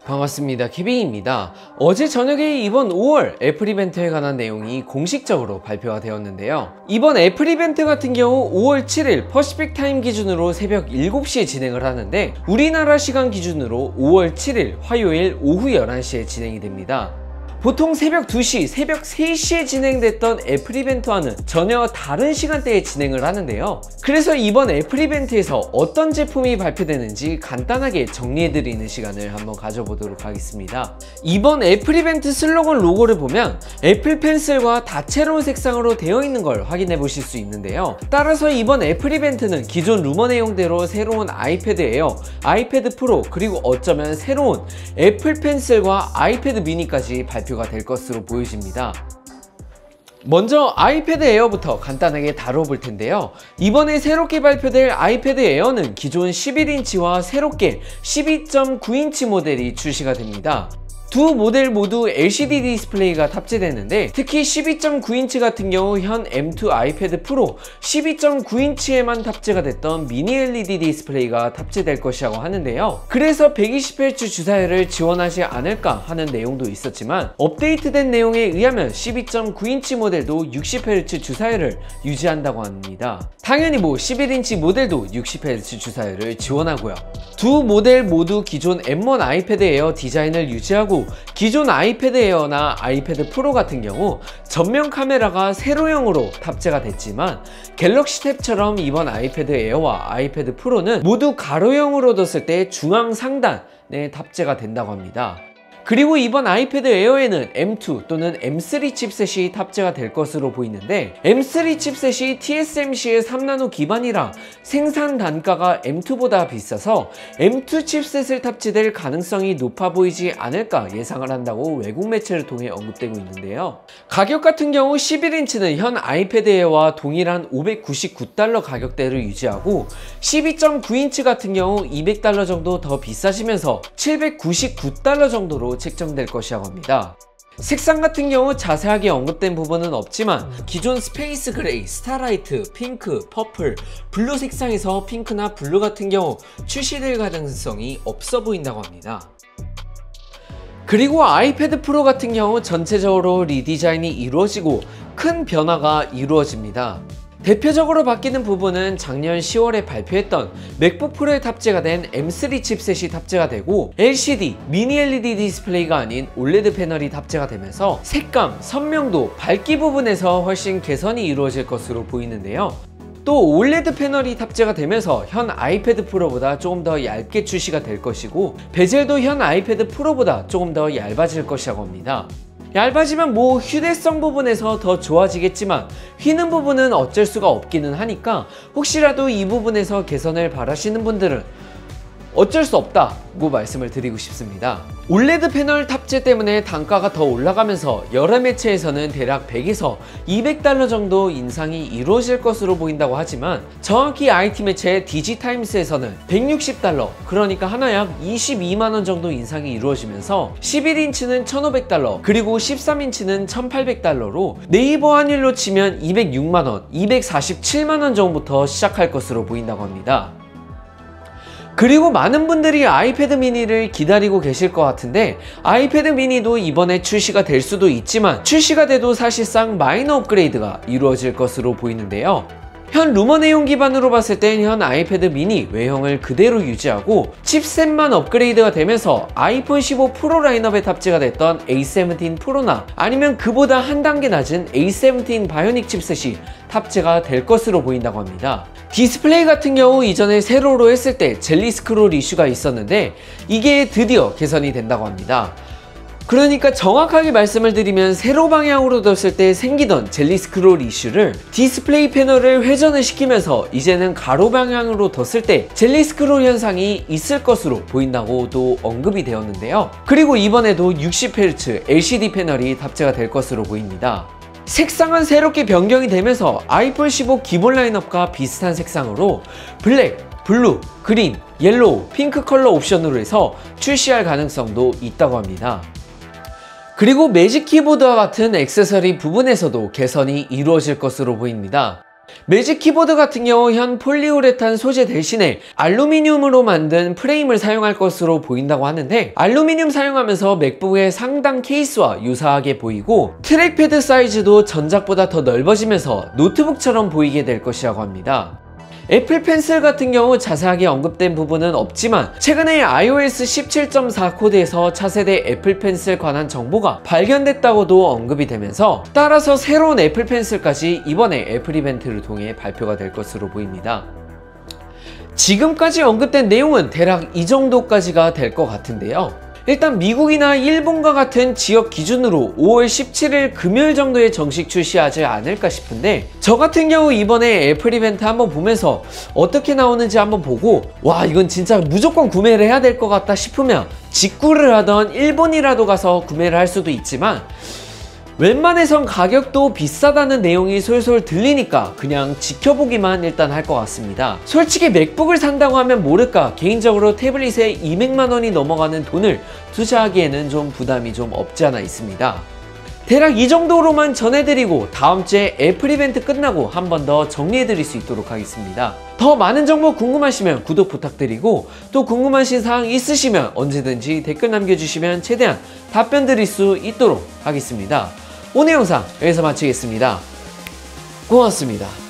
반갑습니다. 케빈입니다. 어제 저녁에 이번 5월 애플 이벤트에 관한 내용이 공식적으로 발표가 되었는데요. 이번 애플 이벤트 같은 경우 5월 7일 퍼시픽 타임 기준으로 새벽 7시에 진행을 하는데 우리나라 시간 기준으로 5월 7일 화요일 오후 11시에 진행이 됩니다. 보통 새벽 2시, 새벽 3시에 진행됐던 애플 이벤트와는 전혀 다른 시간대에 진행을 하는데요. 그래서 이번 애플 이벤트에서 어떤 제품이 발표되는지 간단하게 정리해드리는 시간을 한번 가져보도록 하겠습니다. 이번 애플 이벤트 슬로건 로고를 보면 애플 펜슬과 다채로운 색상으로 되어 있는 걸 확인해 보실 수 있는데요. 따라서 이번 애플 이벤트는 기존 루머 내용대로 새로운 아이패드 에어, 아이패드 프로, 그리고 어쩌면 새로운 애플 펜슬과 아이패드 미니까지 발표가 될 것으로 보여집니다. 먼저 아이패드 에어부터 간단하게 다뤄볼 텐데요. 이번에 새롭게 발표될 아이패드 에어는 기존 11인치와 새롭게 12.9인치 모델이 출시가 됩니다. 두 모델 모두 LCD 디스플레이가 탑재되는데 특히 12.9인치 같은 경우 현 M2 아이패드 프로 12.9인치에만 탑재가 됐던 미니 LED 디스플레이가 탑재될 것이라고 하는데요. 그래서 120Hz 주사율을 지원하지 않을까 하는 내용도 있었지만 업데이트된 내용에 의하면 12.9인치 모델도 60Hz 주사율을 유지한다고 합니다. 당연히 11인치 모델도 60Hz 주사율을 지원하고요. 두 모델 모두 기존 M1 아이패드 에어 디자인을 유지하고 기존 아이패드 에어나 아이패드 프로 같은 경우 전면 카메라가 세로형으로 탑재가 됐지만 갤럭시 탭처럼 이번 아이패드 에어와 아이패드 프로는 모두 가로형으로 뒀을 때 중앙 상단에 탑재가 된다고 합니다. 그리고 이번 아이패드 에어에는 M2 또는 M3 칩셋이 탑재가 될 것으로 보이는데 M3 칩셋이 TSMC의 3나노 기반이라 생산 단가가 M2보다 비싸서 M2 칩셋을 탑재될 가능성이 높아 보이지 않을까 예상을 한다고 외국 매체를 통해 언급되고 있는데요. 가격 같은 경우 11인치는 현 아이패드 에어와 동일한 $599 가격대를 유지하고 12.9인치 같은 경우 $200 정도 더 비싸지면서 $799 정도로 책정될 것이라고 합니다. 색상 같은 경우 자세하게 언급된 부분은 없지만 기존 스페이스 그레이, 스타라이트, 핑크, 퍼플, 블루 색상에서 핑크나 블루 같은 경우 출시될 가능성이 없어 보인다고 합니다. 그리고 아이패드 프로 같은 경우 전체적으로 리디자인이 이루어지고 큰 변화가 이루어집니다. 대표적으로 바뀌는 부분은 작년 10월에 발표했던 맥북 프로에 탑재가 된 M3 칩셋이 탑재가 되고 LCD, 미니 LED 디스플레이가 아닌 OLED 패널이 탑재가 되면서 색감, 선명도, 밝기 부분에서 훨씬 개선이 이루어질 것으로 보이는데요. 또 OLED 패널이 탑재가 되면서 현 아이패드 프로보다 조금 더 얇게 출시가 될 것이고 베젤도 현 아이패드 프로보다 조금 더 얇아질 것이라고 합니다. 얇아지면 휴대성 부분에서 더 좋아지겠지만 휘는 부분은 어쩔 수가 없기는 하니까 혹시라도 이 부분에서 개선을 바라시는 분들은 어쩔 수 없다고 말씀을 드리고 싶습니다. OLED 패널 탑재 때문에 단가가 더 올라가면서 여러 매체에서는 대략 100에서 $200 정도 인상이 이루어질 것으로 보인다고 하지만 정확히 IT 매체 디지타임스에서는 $160, 그러니까 하나 약 22만원 정도 인상이 이루어지면서 11인치는 $1,500 그리고 13인치는 $1,800로 네이버 환율로 치면 206만원, 247만원 정도부터 시작할 것으로 보인다고 합니다. 그리고 많은 분들이 아이패드 미니를 기다리고 계실 것 같은데 아이패드 미니도 이번에 출시가 될 수도 있지만 출시가 돼도 사실상 마이너 업그레이드가 이루어질 것으로 보이는데요. 현 루머 내용 기반으로 봤을 땐 현 아이패드 미니 외형을 그대로 유지하고 칩셋만 업그레이드가 되면서 아이폰 15 프로 라인업에 탑재가 됐던 A17 프로나 아니면 그보다 한 단계 낮은 A17 바이오닉 칩셋이 탑재가 될 것으로 보인다고 합니다. 디스플레이 같은 경우 이전에 세로로 했을 때 젤리 스크롤 이슈가 있었는데 이게 드디어 개선이 된다고 합니다. 그러니까 정확하게 말씀을 드리면 세로 방향으로 뒀을 때 생기던 젤리 스크롤 이슈를 디스플레이 패널을 회전을 시키면서 이제는 가로 방향으로 뒀을 때 젤리 스크롤 현상이 있을 것으로 보인다고도 언급이 되었는데요. 그리고 이번에도 60Hz LCD 패널이 탑재가 될 것으로 보입니다. 색상은 새롭게 변경이 되면서 아이폰 15 기본 라인업과 비슷한 색상으로 블랙, 블루, 그린, 옐로우, 핑크 컬러 옵션으로 해서 출시할 가능성도 있다고 합니다. 그리고 매직 키보드와 같은 액세서리 부분에서도 개선이 이루어질 것으로 보입니다. 매직 키보드 같은 경우 현 폴리우레탄 소재 대신에 알루미늄으로 만든 프레임을 사용할 것으로 보인다고 하는데, 알루미늄 사용하면서 맥북의 상단 케이스와 유사하게 보이고 트랙패드 사이즈도 전작보다 더 넓어지면서 노트북처럼 보이게 될 것이라고 합니다. 애플 펜슬 같은 경우 자세하게 언급된 부분은 없지만 최근에 iOS 17.4 코드에서 차세대 애플 펜슬 관한 정보가 발견됐다고도 언급이 되면서, 따라서 새로운 애플 펜슬까지 이번에 애플 이벤트를 통해 발표가 될 것으로 보입니다. 지금까지 언급된 내용은 대략 이 정도까지가 될 것 같은데요. 일단 미국이나 일본과 같은 지역 기준으로 5월 17일 금요일 정도에 정식 출시하지 않을까 싶은데, 저 같은 경우 이번에 애플 이벤트 한번 보면서 어떻게 나오는지 한번 보고 와, 이건 진짜 무조건 구매를 해야 될 것 같다 싶으면 직구를 하던 일본이라도 가서 구매를 할 수도 있지만, 웬만해선 가격도 비싸다는 내용이 솔솔 들리니까 그냥 지켜보기만 일단 할 것 같습니다. 솔직히 맥북을 산다고 하면 모를까 개인적으로 태블릿에 200만 원이 넘어가는 돈을 투자하기에는 좀 부담이 좀 없지 않아 있습니다. 대략 이 정도로만 전해드리고 다음 주에 애플 이벤트 끝나고 한 번 더 정리해드릴 수 있도록 하겠습니다. 더 많은 정보 궁금하시면 구독 부탁드리고, 또 궁금하신 사항 있으시면 언제든지 댓글 남겨주시면 최대한 답변 드릴 수 있도록 하겠습니다. 오늘 영상 여기서 마치겠습니다. 고맙습니다.